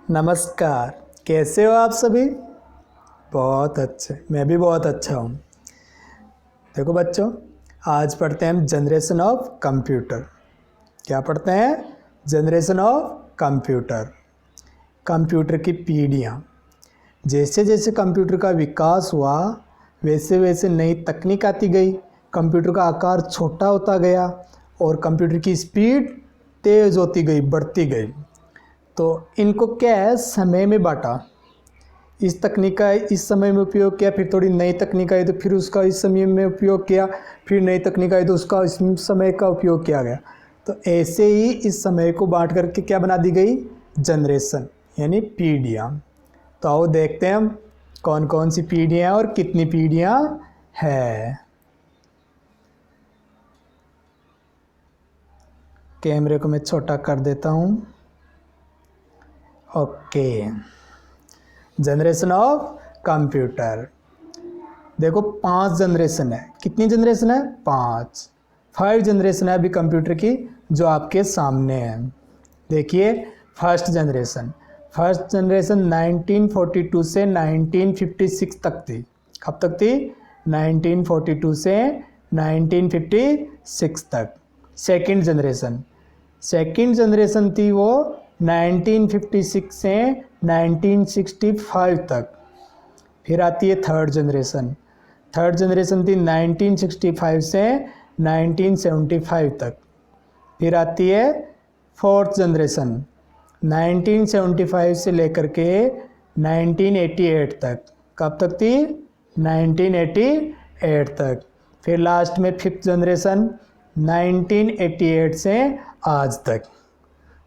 नमस्कार। कैसे हो आप सभी? बहुत अच्छे। मैं भी बहुत अच्छा हूँ। देखो बच्चों, आज पढ़ते हैं हम जनरेशन ऑफ कंप्यूटर। क्या पढ़ते हैं? Generation of computer. कंप्यूटर की पीढ़ियाँ। जैसे जैसे कंप्यूटर का विकास हुआ वैसे वैसे नई तकनीक आती गई। कंप्यूटर का आकार छोटा होता गया और कंप्यूटर की स्पीड तेज़ होती गई, बढ़ती गई। तो इनको क्या है, समय में बांटा। इस तकनीक का इस समय में उपयोग किया, फिर थोड़ी नई तकनीक आई तो फिर उसका इस समय में उपयोग किया, फिर नई तकनीक आई तो उसका इस समय का उपयोग किया गया। तो ऐसे ही इस समय को बांट करके क्या बना दी गई? जनरेशन, यानी पीढ़ियाँ। तो आओ देखते हैं हम कौन कौन सी पीढ़ियाँ और कितनी पीढ़ियाँ है। कैमरे को मैं छोटा कर देता हूँ। Okay, generation of computer. देखो 5 जनरेशन है। कितनी जनरेशन है? 5 जनरेशन है अभी कंप्यूटर की जो आपके सामने है। देखिए, फर्स्ट जनरेशन 1942 से 1956 तक थी। कब तक थी? 1942 से 1956 तक। सेकंड जनरेशन थी वो 1956 से 1965 तक। फिर आती है थर्ड जनरेशन थी 1965 से 1975 तक। फिर आती है फोर्थ जनरेशन 1975 से लेकर के 1988 तक। कब तक थी? 1988 तक। फिर लास्ट में फिफ्थ जनरेशन 1988 से आज तक।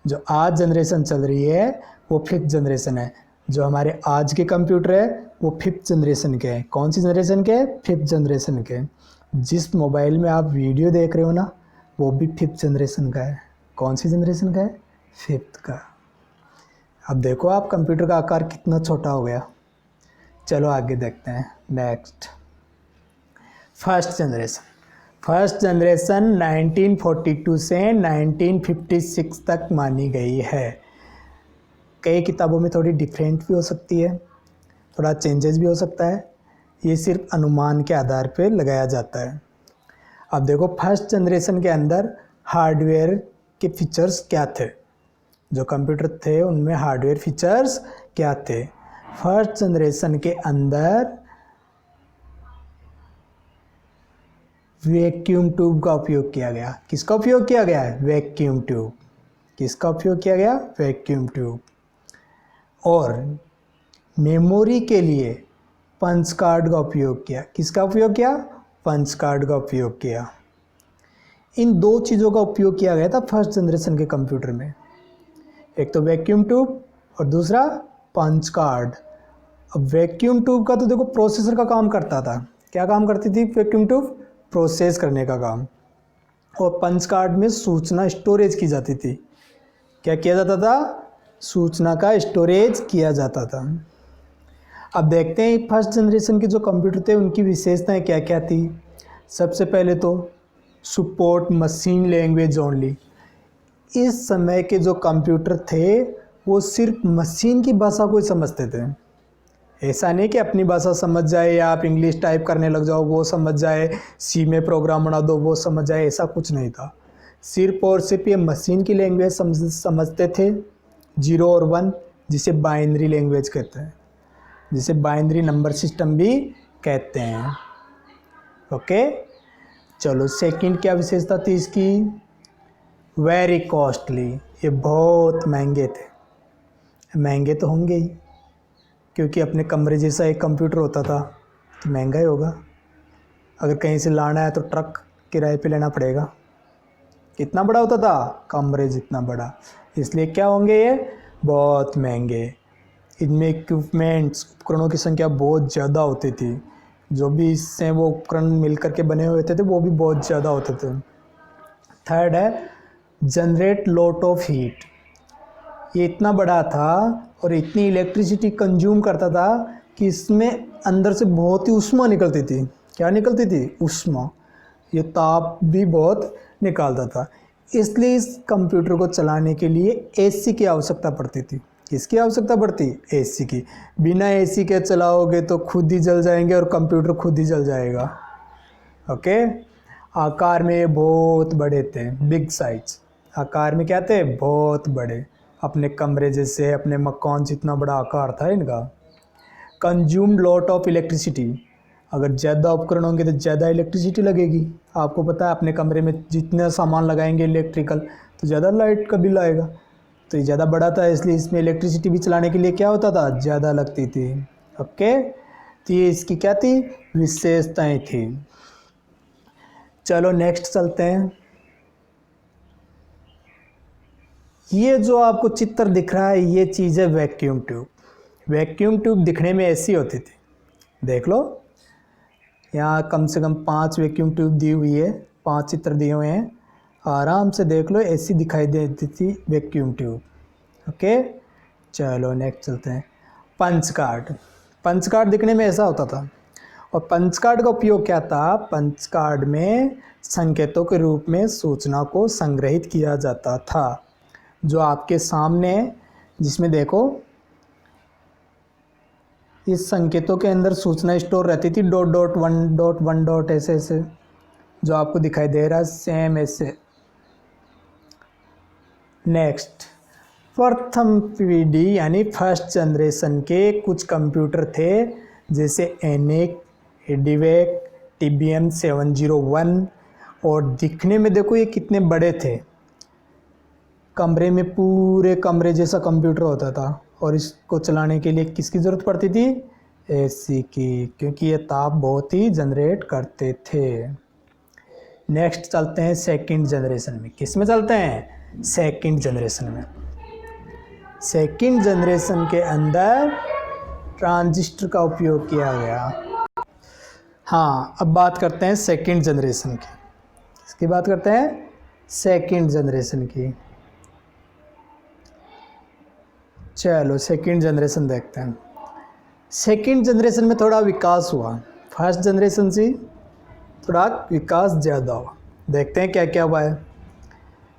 जो आज जनरेशन चल रही है वो फिफ्थ जनरेशन है। जो हमारे आज के कंप्यूटर है वो फिफ्थ जनरेशन के हैं। कौन सी जनरेशन के? फिफ्थ जनरेशन के। जिस मोबाइल में आप वीडियो देख रहे हो ना, वो भी फिफ्थ जनरेशन का है। कौन सी जनरेशन का है? फिफ्थ का। अब देखो आप, कंप्यूटर का आकार कितना छोटा हो गया। चलो आगे देखते हैं। नेक्स्ट, फर्स्ट जनरेशन 1942 से 1956 तक मानी गई है। कई किताबों में थोड़ी डिफरेंट भी हो सकती है, थोड़ा चेंजेस भी हो सकता है। ये सिर्फ अनुमान के आधार पे लगाया जाता है। अब देखो, फर्स्ट जनरेशन के अंदर हार्डवेयर के फीचर्स क्या थे? जो कंप्यूटर थे उनमें हार्डवेयर फीचर्स क्या थे? फर्स्ट जनरेशन के अंदर वैक्यूम ट्यूब का उपयोग किया गया। किसका उपयोग किया गया है? Vacuum tube. किसका उपयोग किया गया? Vacuum tube. और मेमोरी के लिए पंच कार्ड का उपयोग किया। किसका उपयोग किया? पंच कार्ड का उपयोग किया। इन दो चीज़ों का उपयोग किया गया था फर्स्ट जनरेशन के कंप्यूटर में। एक तो वैक्यूम ट्यूब और दूसरा पंच कार्ड। अब वैक्यूम ट्यूब का तो देखो प्रोसेसर का काम करता था। क्या काम करती थी वैक्यूम ट्यूब? प्रोसेस करने का काम। और पंच कार्ड में सूचना स्टोरेज की जाती थी। क्या किया जाता था? सूचना का स्टोरेज किया जाता था। अब देखते हैं फर्स्ट जनरेशन के जो कंप्यूटर थे उनकी विशेषताएं क्या क्या थी। सबसे पहले तो सपोर्ट मशीन लैंग्वेज ओनली। इस समय के जो कंप्यूटर थे वो सिर्फ मशीन की भाषा को ही समझते थे। ऐसा नहीं कि अपनी भाषा समझ जाए या आप इंग्लिश टाइप करने लग जाओ वो समझ जाए, सी में प्रोग्राम बना दो वो समझ जाए, ऐसा कुछ नहीं था। सिर्फ और सिर्फ ये मशीन की लैंग्वेज समझते थे, 0 और 1, जिसे बाइनरी लैंग्वेज कहते हैं, जिसे बाइनरी नंबर सिस्टम भी कहते हैं। ओके, चलो सेकंड क्या विशेषता थी इसकी? Very costly. ये बहुत महंगे थे। महंगे तो होंगे ही, क्योंकि अपने कमरे जैसा एक कंप्यूटर होता था तो महंगा ही होगा। अगर कहीं से लाना है तो ट्रक किराए पे लेना पड़ेगा। कितना बड़ा होता था? कमरे जितना बड़ा। इसलिए क्या होंगे ये? बहुत महंगे। इनमें इक्विपमेंट्स, उपकरणों की संख्या बहुत ज़्यादा होती थी। जो भी इससे वो उपकरण मिल करके बने हुए थे वो भी बहुत ज़्यादा होते थे। थर्ड है जनरेट लॉट ऑफ हीट। ये इतना बड़ा था और इतनी इलेक्ट्रिसिटी कंज्यूम करता था कि इसमें अंदर से बहुत ही ऊष्मा निकलती थी। क्या निकलती थी? ऊष्मा। ये ताप भी बहुत निकालता था। इसलिए इस कंप्यूटर को चलाने के लिए एसी की आवश्यकता पड़ती थी। किसकी आवश्यकता पड़ती? एसी की। बिना एसी के चलाओगे तो खुद ही जल जाएंगे और कंप्यूटर खुद ही जल जाएगा। ओके। आकार में ये बहुत बड़े थे, बिग साइज। आकार में क्या थे? बहुत बड़े, अपने कमरे जैसे, अपने मकान जितना बड़ा आकार था इनका। कंज्यूम्ड लॉट ऑफ इलेक्ट्रिसिटी, अगर ज़्यादा उपकरण होंगे तो ज़्यादा इलेक्ट्रिसिटी लगेगी। आपको पता है अपने कमरे में जितना सामान लगाएंगे इलेक्ट्रिकल तो ज़्यादा लाइट का बिल आएगा। तो ये ज़्यादा बड़ा था इसलिए इसमें इलेक्ट्रिसिटी भी चलाने के लिए क्या होता था? ज़्यादा लगती थी। ओके, तो ये इसकी क्या थी? विशेषताएं थी। चलो नेक्स्ट चलते हैं। ये जो आपको चित्र दिख रहा है ये चीज़ है वैक्यूम ट्यूब। वैक्यूम ट्यूब दिखने में ऐसी होती थी, देख लो यहाँ कम से कम 5 वैक्यूम ट्यूब दी हुई है, 5 चित्र दिए हुए हैं, आराम से देख लो ऐसी दिखाई देती थी वैक्यूम ट्यूब। ओके, चलो नेक्स्ट चलते हैं। Punch card. पंच कार्ड दिखने में ऐसा होता था और पंच कार्ड का उपयोग क्या था? पंच कार्ड में संकेतों के रूप में सूचना को संग्रहित किया जाता था, जो आपके सामने, जिसमें देखो इस संकेतों के अंदर सूचना स्टोर रहती थी, डॉट डॉट वन डॉट ऐसे ऐसे, जो आपको दिखाई दे रहा है सेम ऐसे। नेक्स्ट, प्रथम पीढ़ी यानी फर्स्ट जनरेशन के कुछ कंप्यूटर थे, जैसे एनिक, एडिवेक, TBM 701, और दिखने में देखो ये कितने बड़े थे, कमरे में पूरे कमरे जैसा कंप्यूटर होता था, और इसको चलाने के लिए किसकी ज़रूरत पड़ती थी? एसी की, क्योंकि ये ताप बहुत ही जनरेट करते थे। नेक्स्ट चलते हैं सेकंड जनरेशन में। किस में चलते हैं? सेकंड जनरेशन में। सेकंड जनरेशन के अंदर ट्रांजिस्टर का उपयोग किया गया। हाँ, अब बात करते हैं सेकंड जनरेशन की। किसकी बात करते हैं? सेकंड जनरेशन की। चलो सेकंड जनरेशन देखते हैं। सेकंड जनरेशन में थोड़ा विकास हुआ, फर्स्ट जनरेशन से थोड़ा विकास ज़्यादा हुआ। देखते हैं क्या क्या हुआ है।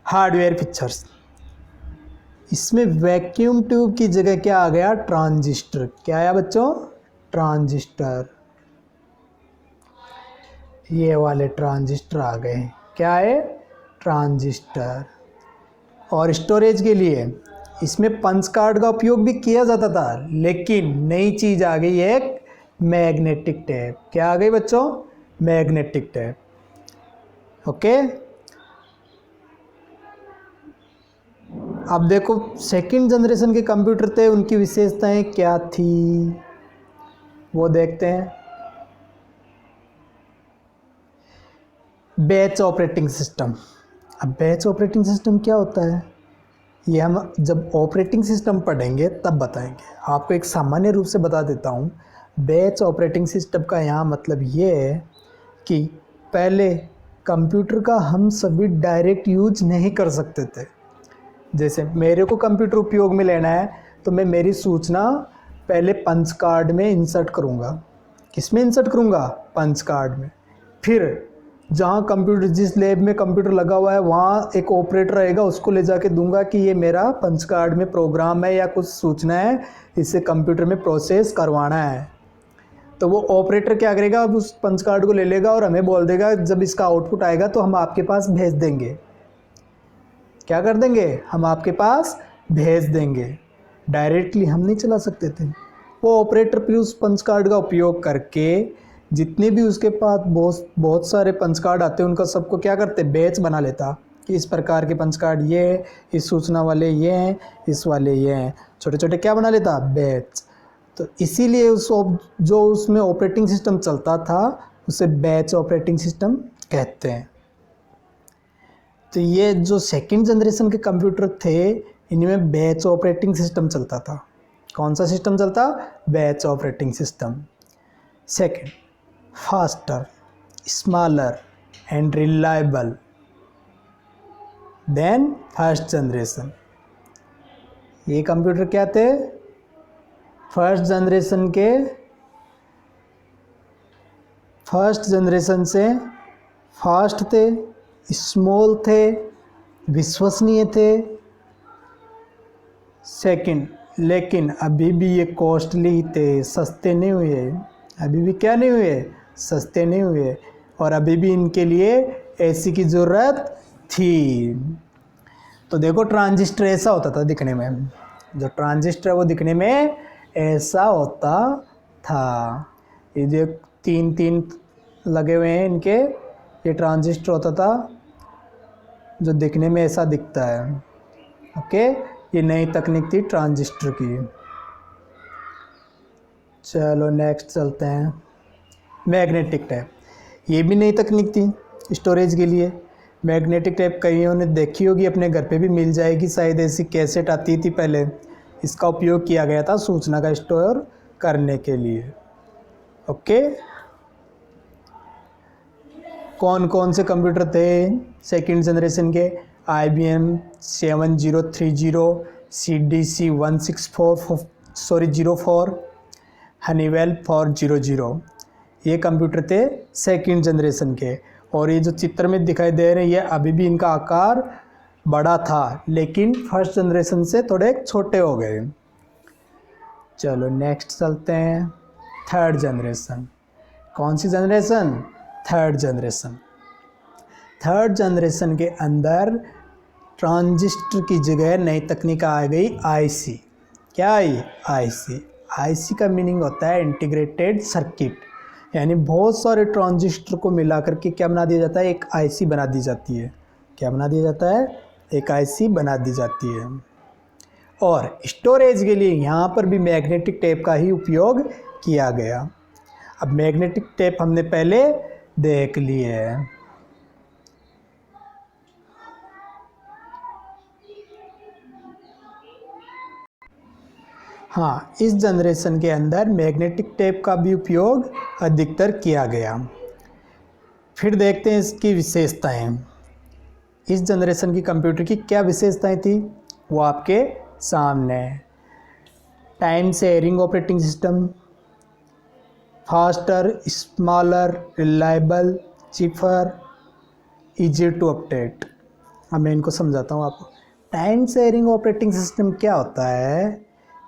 हार्डवेयर फीचर्स, इसमें वैक्यूम ट्यूब की जगह क्या आ गया? ट्रांजिस्टर। क्या आया बच्चों? ट्रांजिस्टर। ये वाले ट्रांजिस्टर आ गए। क्या है? ट्रांजिस्टर। और स्टोरेज के लिए इसमें पंच कार्ड का उपयोग भी किया जाता था, लेकिन नई चीज़ आ गई एक मैग्नेटिक टेप। क्या आ गई बच्चों? Magnetic tape. ओके, अब देखो सेकंड जनरेशन के कंप्यूटर थे, उनकी विशेषताएं क्या थी वो देखते हैं। Batch operating system. अब बैच ऑपरेटिंग सिस्टम क्या होता है ये हम जब ऑपरेटिंग सिस्टम पढ़ेंगे तब बताएंगे। आपको एक सामान्य रूप से बता देता हूँ। बैच ऑपरेटिंग सिस्टम का यहाँ मतलब ये है कि पहले कंप्यूटर का हम सभी डायरेक्ट यूज नहीं कर सकते थे। जैसे मेरे को कंप्यूटर उपयोग में लेना है तो मैं मेरी सूचना पहले पंच कार्ड में इंसर्ट करूँगा। किस में इंसर्ट करूँगा? पंच कार्ड में। फिर जहाँ कंप्यूटर, जिस लैब में कंप्यूटर लगा हुआ है वहाँ एक ऑपरेटर रहेगा, उसको ले जाके दूंगा कि ये मेरा पंच कार्ड में प्रोग्राम है या कुछ सूचना है, इसे कंप्यूटर में प्रोसेस करवाना है। तो वो ऑपरेटर क्या करेगा? अब उस पंच कार्ड को ले लेगा और हमें बोल देगा जब इसका आउटपुट आएगा तो हम आपके पास भेज देंगे। क्या कर देंगे? हम आपके पास भेज देंगे। डायरेक्टली हम नहीं चला सकते थे। वो ऑपरेटर फिर उस पंच कार्ड का उपयोग करके जितने भी उसके पास बहुत सारे पंच कार्ड आते हैं उनका सबको क्या करते? बैच बना लेता कि इस प्रकार के पंच कार्ड ये है, इस सूचना वाले ये हैं, इस वाले ये हैं, छोटे छोटे क्या बना लेता? बैच। तो इसीलिए जो उसमें ऑपरेटिंग सिस्टम चलता था उसे बैच ऑपरेटिंग सिस्टम कहते हैं। तो ये जो सेकंड जनरेशन के कंप्यूटर थे इनमें बैच ऑपरेटिंग सिस्टम चलता था। कौन सा सिस्टम चलता? Batch operating system. Second, faster, smaller and reliable then first generation. ये कंप्यूटर क्या थे? फर्स्ट जनरेशन से फास्ट थे, स्मॉल थे, विश्वसनीय थे। सेकंड, लेकिन अभी भी ये कॉस्टली थे, सस्ते नहीं हुए। अभी भी क्या नहीं हुए, सस्ते नहीं हुए। और अभी भी इनके लिए एसी की ज़रूरत थी। तो देखो ट्रांजिस्टर ऐसा होता था दिखने में, जो ट्रांजिस्टर वो दिखने में ऐसा होता था। ये जो तीन तीन लगे हुए हैं इनके, ये ट्रांजिस्टर होता था जो दिखने में ऐसा दिखता है। ओके, ये नई तकनीक थी ट्रांजिस्टर की। चलो नेक्स्ट चलते हैं। मैग्नेटिक टेप, ये भी नई तकनीक थी स्टोरेज के लिए। मैग्नेटिक टेप कईयों ने देखी होगी, अपने घर पे भी मिल जाएगी शायद, ऐसी कैसेट आती थी पहले। इसका उपयोग किया गया था सूचना का स्टोर करने के लिए। ओके, कौन कौन से कंप्यूटर थे सेकंड जनरेशन के? IBM 7030, CDC 16404, हनीवेल 400, ये कंप्यूटर थे सेकंड जनरेशन के। और ये जो चित्र में दिखाई दे रहे हैं, ये अभी भी इनका आकार बड़ा था, लेकिन फर्स्ट जनरेशन से थोड़े छोटे हो गए। चलो नेक्स्ट चलते हैं। थर्ड जनरेशन, कौन सी generation? Third generation. Third generation के अंदर ट्रांजिस्टर की जगह नई तकनीक आ गई, आईसी। क्या आई? आईसी। आईसी का मीनिंग होता है इंटीग्रेटेड सर्किट, यानी बहुत सारे ट्रांजिस्टर को मिला करके क्या बना दिया जाता है? एक आईसी बना दी जाती है। क्या बना दिया जाता है? एक आईसी बना दी जाती है। और स्टोरेज के लिए यहाँ पर भी मैग्नेटिक टेप का ही उपयोग किया गया। अब मैग्नेटिक टेप हमने पहले देख लिए है। हाँ, इस जनरेशन के अंदर मैग्नेटिक टेप का भी उपयोग अधिकतर किया गया। फिर देखते हैं इसकी विशेषताएं। इस जनरेशन की कंप्यूटर की क्या विशेषताएं थी, वो आपके सामने। Time sharing operating system, faster, smaller, reliable, cheaper, easy to update. अब मैं इनको समझाता हूँ आपको। टाइम शेयरिंग ऑपरेटिंग सिस्टम क्या होता है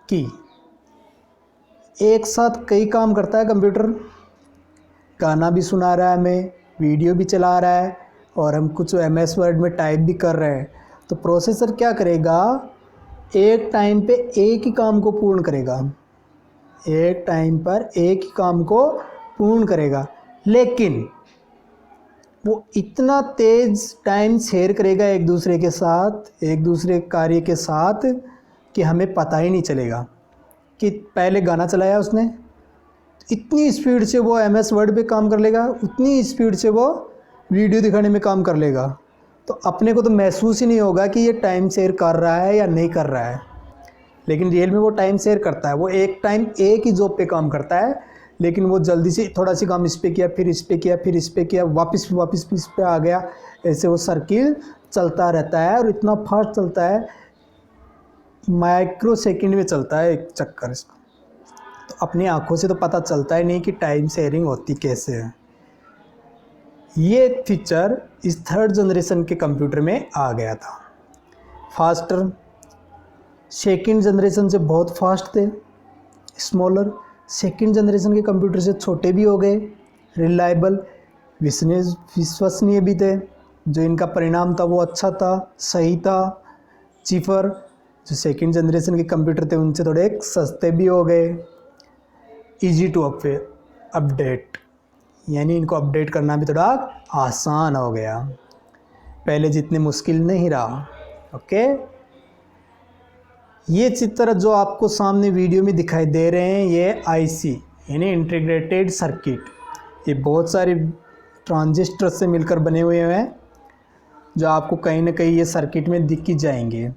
कि एक साथ कई काम करता है कंप्यूटर। गाना भी सुना रहा है हमें, वीडियो भी चला रहा है, और हम कुछ MS वर्ड में टाइप भी कर रहे हैं। तो प्रोसेसर क्या करेगा? एक टाइम पे एक ही काम को पूर्ण करेगा। एक टाइम पर एक ही काम को पूर्ण करेगा, लेकिन वो इतना तेज टाइम शेयर करेगा एक दूसरे के साथ, एक दूसरे कार्य के साथ, कि हमें पता ही नहीं चलेगा कि पहले गाना चलाया उसने, इतनी स्पीड से वो MS वर्ड पे काम कर लेगा, उतनी स्पीड से वो वीडियो दिखाने में काम कर लेगा। तो अपने को तो महसूस ही नहीं होगा कि ये टाइम शेयर कर रहा है या नहीं कर रहा है, लेकिन रियल में वो टाइम शेयर करता है। वो एक टाइम एक ही जॉब पे काम करता है, लेकिन वो जल्दी से थोड़ा सी काम इस पे किया, फिर इस पे किया, फिर इस पे किया, वापस इस पे आ गया। ऐसे वो सर्किल चलता रहता है, और इतना फास्ट चलता है, माइक्रो सेकंड में चलता है एक चक्कर इसका। तो अपनी आंखों से तो पता चलता ही नहीं कि टाइम शेयरिंग होती कैसे है। ये फीचर इस थर्ड जनरेशन के कंप्यूटर में आ गया था। फास्टर, सेकंड जनरेशन से बहुत फास्ट थे। स्मॉलर, सेकंड जनरेशन के कंप्यूटर से छोटे भी हो गए। रिलायबल, विश्वसनीय भी थे, जो इनका परिणाम था वो अच्छा था, सही था। चीपर, जो सेकंड जनरेशन के कंप्यूटर थे उनसे थोड़े सस्ते भी हो गए। इजी टू अपडेट, यानी इनको अपडेट करना भी थोड़ा आसान हो गया, पहले जितने मुश्किल नहीं रहा। ओके, ये चित्र जो आपको सामने वीडियो में दिखाई दे रहे हैं, ये आईसी यानी इंटीग्रेटेड सर्किट, ये बहुत सारे ट्रांजिस्टर से मिलकर बने हुए हैं, जो आपको कहीं ना कहीं ये सर्किट में दिख ही जाएंगे।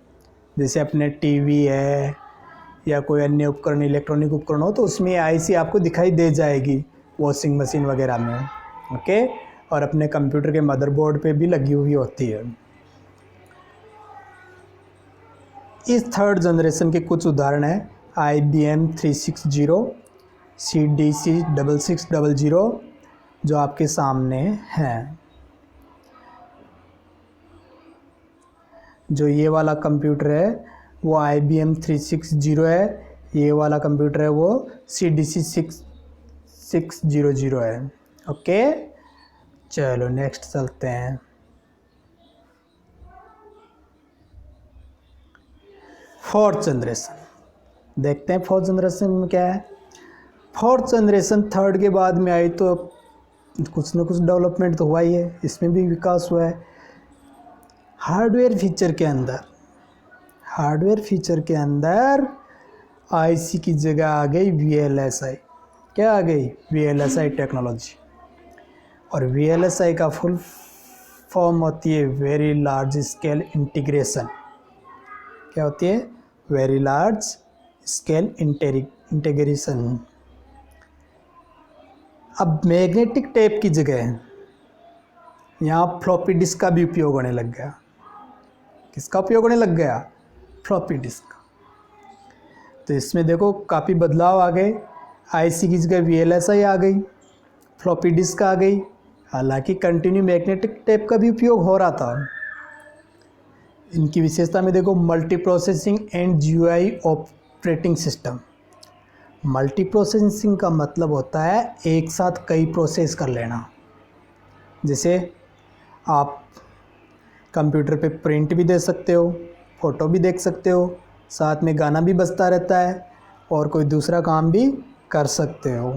जैसे अपने टीवी है या कोई अन्य उपकरण, इलेक्ट्रॉनिक उपकरण हो, तो उसमें आईसी आपको दिखाई दे जाएगी, वॉशिंग मशीन वगैरह में। ओके, और अपने कंप्यूटर के मदरबोर्ड पे भी लगी हुई होती है। इस थर्ड जनरेशन के कुछ उदाहरण हैं। IBM 360, CDC 6600, जो आपके सामने हैं। जो ये वाला कंप्यूटर है वो IBM 360 है, ये वाला कंप्यूटर है वो CDC 6600 है। ओके, चलो नेक्स्ट चलते हैं। फोर्थ जनरेशन देखते हैं, फोर्थ जनरेशन में क्या है। फोर्थ जनरेशन थर्ड के बाद में आई तो कुछ ना कुछ डेवलपमेंट तो हुआ ही है, इसमें भी विकास हुआ है। हार्डवेयर फीचर के अंदर IC की जगह आ गई VLSI। क्या आ गई? VLSI technology. और VLSI का फुल फॉर्म होती है वेरी लार्ज स्केल इंटीग्रेशन। क्या होती है? Very large scale integration. अब मैग्नेटिक टेप की जगह यहाँ फ्लॉपी डिस्क का भी उपयोग होने लग गया। किसका उपयोग होने लग गया? Floppy disk. तो इसमें देखो काफ़ी बदलाव आ गए। IC की जगह VLSI आ गई, फ्लॉपी डिस्क आ गई। हालांकि कंटिन्यू मैग्नेटिक टेप का भी उपयोग हो रहा था। इनकी विशेषता में देखो, multi processing and GUI operating system. Multi processing का मतलब होता है एक साथ कई प्रोसेस कर लेना। जैसे आप कंप्यूटर पे प्रिंट भी दे सकते हो, फ़ोटो भी देख सकते हो, साथ में गाना भी बजता रहता है और कोई दूसरा काम भी कर सकते हो।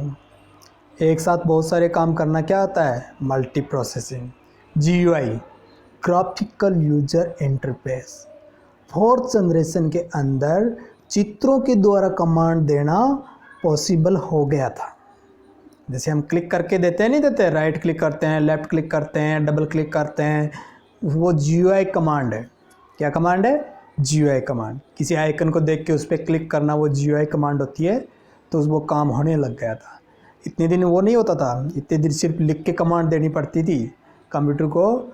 एक साथ बहुत सारे काम करना क्या आता है? Multi processing. GUI graphical user interface. Fourth generation के अंदर चित्रों के द्वारा कमांड देना पॉसिबल हो गया था। जैसे हम क्लिक करके देते हैं, नहीं देते, राइट क्लिक करते हैं, लेफ़्ट क्लिक करते हैं, डबल क्लिक करते हैं, वो GUI कमांड है। क्या कमांड है? GUI command. किसी आइकन को देख के उस पर क्लिक करना वो GUI कमांड होती है। तो वो काम होने लग गया था। इतने दिन वो नहीं होता था, इतने दिन सिर्फ लिख के कमांड देनी पड़ती थी। कंप्यूटर को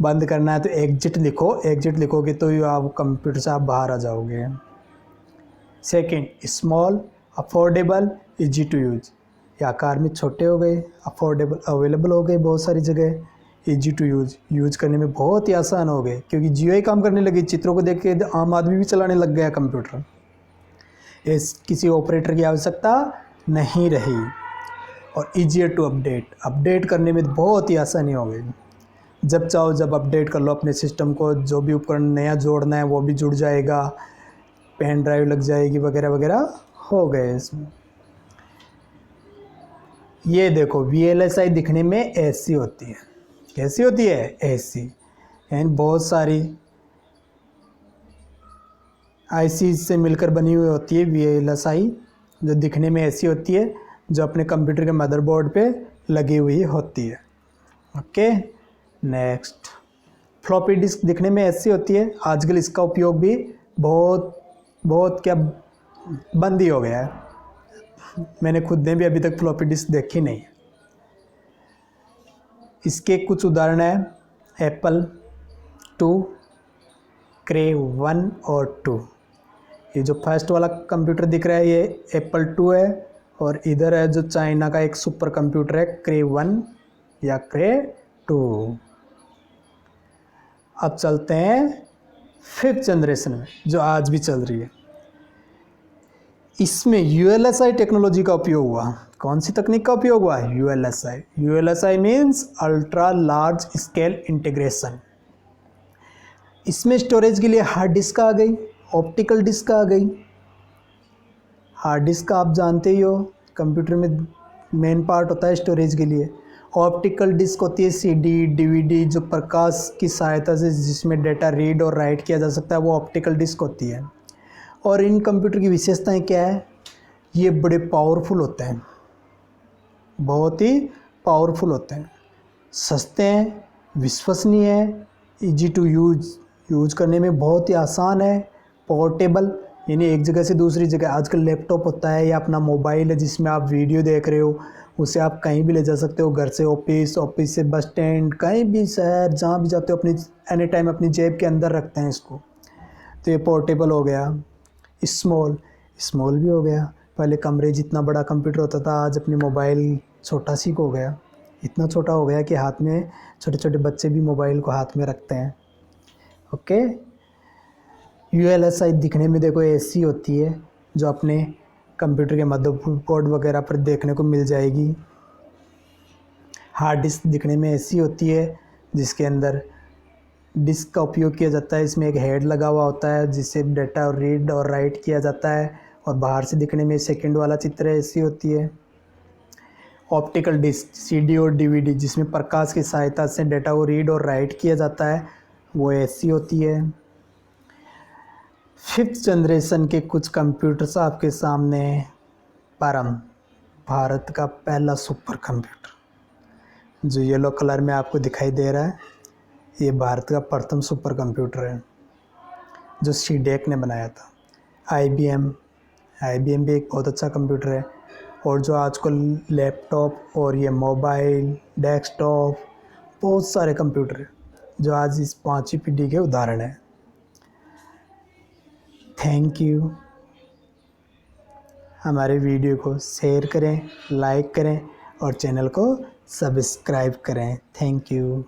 बंद करना है तो एग्जिट लिखो, एग्जिट लिखोगे तो आप कंप्यूटर से आप बाहर आ जाओगे। Second, small, affordable, easy to use. ये आकार में छोटे हो गए, अफोर्डेबल, अवेलेबल हो गए बहुत सारी जगह, इजी टू यूज करने में बहुत ही आसान हो गए क्योंकि GUI काम करने लगी। चित्रों को देख के आम आदमी भी चलाने लग गया कंप्यूटर। किसी ऑपरेटर की आवश्यकता नहीं रही। और ईजियर टू अपडेट करने में बहुत ही आसानी हो गई। जब चाहो जब अपडेट कर लो अपने सिस्टम को, जो भी उपकरण नया जोड़ना है वो भी जुड़ जाएगा, पेन ड्राइव लग जाएगी वगैरह वगैरह हो गए इसमें। ये देखो VLSI दिखने में ऐसी होती है। कैसी होती है? ऐसी। एंड बहुत सारी IC से मिलकर बनी हुई होती है VLSI, जो दिखने में ऐसी होती है, जो अपने कंप्यूटर के मदरबोर्ड पे लगी हुई होती है। ओके, नेक्स्ट, फ्लॉपी डिस्क दिखने में ऐसी होती है। आजकल इसका उपयोग भी बहुत क्या बंद ही हो गया है। मैंने खुद ने भी अभी तक फ्लॉपी डिस्क देखी नहीं। इसके कुछ उदाहरण हैं Apple II, Cray 1 और 2। ये जो फर्स्ट वाला कंप्यूटर दिख रहा है ये Apple II है, और इधर है जो चाइना का एक सुपर कंप्यूटर है Cray 1 या Cray 2। अब चलते हैं 5th जनरेशन में, जो आज भी चल रही है। इसमें ULSI टेक्नोलॉजी का उपयोग हुआ। कौन सी तकनीक का उपयोग हुआ? ULSI means ultra large scale integration. इसमें स्टोरेज के लिए हार्ड डिस्क आ गई, ऑप्टिकल डिस्क आ गई। हार्ड डिस्क आप जानते ही हो, कंप्यूटर में मेन पार्ट होता है स्टोरेज के लिए। ऑप्टिकल डिस्क होती है CD, DVD, जो प्रकाश की सहायता से जिसमें डेटा रीड और राइट किया जा सकता है, वो ऑप्टिकल डिस्क होती है। और इन कंप्यूटर की विशेषताएं क्या है? ये बड़े पावरफुल होते हैं, बहुत ही पावरफुल होते हैं, सस्ते हैं, विश्वसनीय है, इजी टू यूज करने में बहुत ही आसान है, पोर्टेबल, यानी एक जगह से दूसरी जगह। आजकल लैपटॉप होता है या अपना मोबाइल है जिसमें आप वीडियो देख रहे हो, उसे आप कहीं भी ले जा सकते हो, घर से ऑफिस, ऑफिस से बस स्टैंड, कहीं भी शहर, जहाँ भी जाते हो अपनी एनी टाइम अपनी जेब के अंदर रखते हैं इसको। तो ये पोर्टेबल हो गया। स्मॉल भी हो गया। पहले कमरे जितना बड़ा कंप्यूटर होता था, आज अपनी मोबाइल छोटा सी हो गया। इतना छोटा हो गया कि हाथ में छोटे छोटे बच्चे भी मोबाइल को हाथ में रखते हैं। ओके, ULSI दिखने में देखो ऐसी होती है जो अपने कंप्यूटर के मदरबोर्ड वगैरह पर देखने को मिल जाएगी। हार्ड डिस्क दिखने में ऐसी होती है जिसके अंदर डिस्क का उपयोग किया जाता है। इसमें एक हेड लगा हुआ होता है जिससे डाटा रीड और राइट किया जाता है, और बाहर से दिखने में सेकंड वाला चित्र ऐसी होती है। ऑप्टिकल डिस्क CD और DVD जिसमें प्रकाश की सहायता से डाटा को रीड और राइट किया जाता है, वो ऐसी होती है। 5th जनरेशन के कुछ कंप्यूटर्स आपके सामने परम, भारत का पहला सुपर कंप्यूटर जो येलो कलर में आपको दिखाई दे रहा है, ये भारत का प्रथम सुपर कंप्यूटर है जो CDEC ने बनाया था। IBM भी एक बहुत अच्छा कंप्यूटर है। और जो आजकल लैपटॉप और ये मोबाइल, डेस्कटॉप, बहुत सारे कंप्यूटर हैं जो आज इस 5वीं पीढ़ी के उदाहरण हैं। Thank you. हमारे वीडियो को शेयर करें, लाइक करें और चैनल को सब्सक्राइब करें। Thank you.